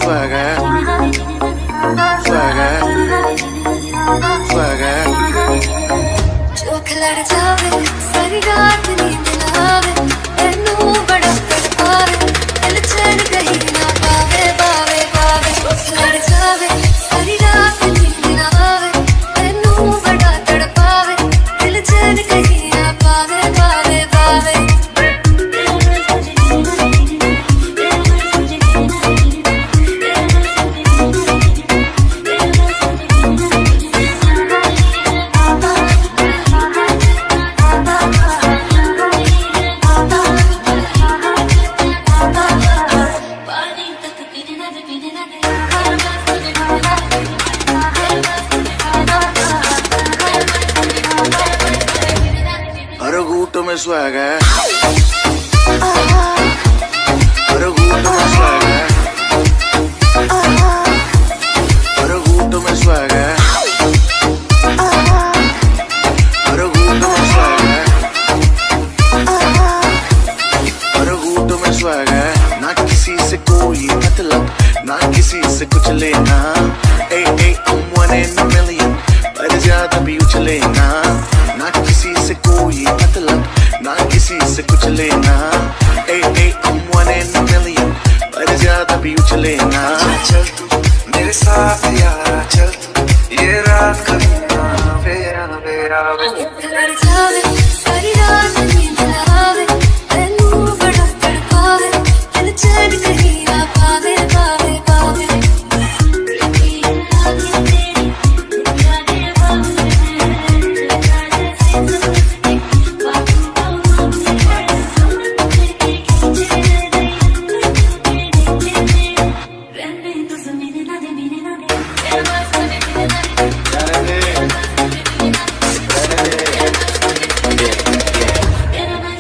Swagger, swagger, swagger. चौक लड़ जावे सारी रात नींद ना आवे तेनू बड़ा तड़पावे दिल चैन कहीं ना पावे पावे पावे चौक लड़ जावे सारी रात नींद ना आवे तेनू बड़ा तड़पावे दिल चैन कहीं ना पावे पावे पावे हर घूंट में swagger, हर घूंट में swagger, हर घूंट में swagger, हर घूंट में swagger, हर घूंट में swagger. ना किसी से कोई मतलब, ना किसी से कुछ लेना. I'm one in a million, पर ज्यादा भी उछलेना. ना किसी से कोई मतलब, ना किसी से कुछ लेना. I'm one in a million, पर ज्यादा भी उछलेना. चल तू मेरे साथ यारा, चल तू ये रात कभी ना फेरा फेरा. लड़ जावे सारी रात नींद ना आवे तेनू बड़ा तड़पावे दिल चैन कहीं ना पावे पावे पावे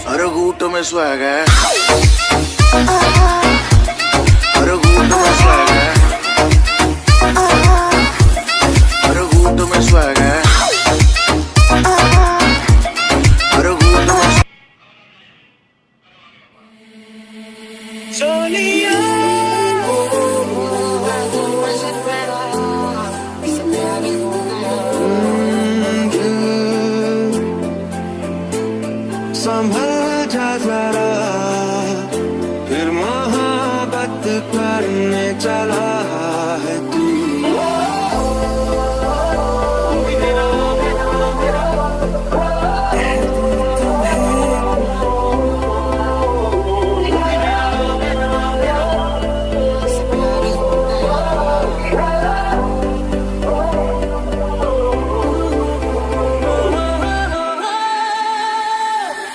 हर घूंट में swagger, हर घूंट में swagger, हर घूंट में swagger, हर घूंट में सोनिया. संभल जा जरा, फिर मोहब्बत करने चला है तू.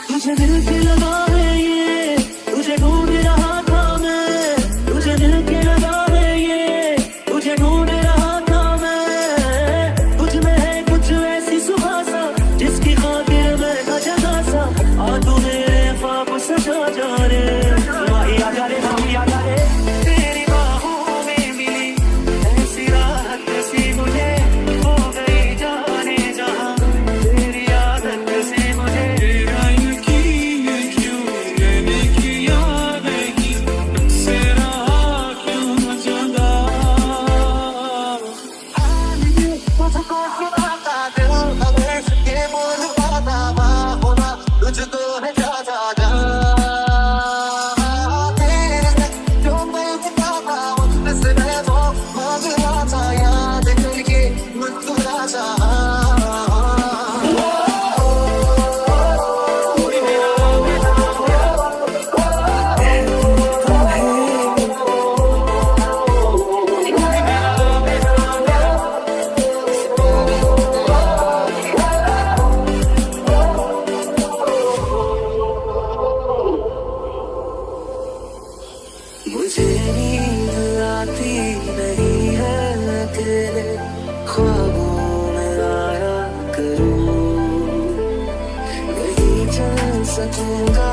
तुझे दिल के लगा है ये, तुझे ढूंढ रहा था मैं. तुझे दिल के लगा है ये, तुझे ढूंढ रहा था मैं. तुझ में है कुछ ऐसी सुहासा जिसकी खातिर मैं न जगा सा. आ तू मेरे ख्वाब सजा जा रे, माही आ जा रे, माही आ जा रे. तेरी बाहों में मिली ऐसी राहत सी मुझे, हो गई जाने जहां तेरी आदत से मुझे. मुझे नींद आती नहीं है तेरे ख्वाबों में आया करूं. नहीं चल सकूंगा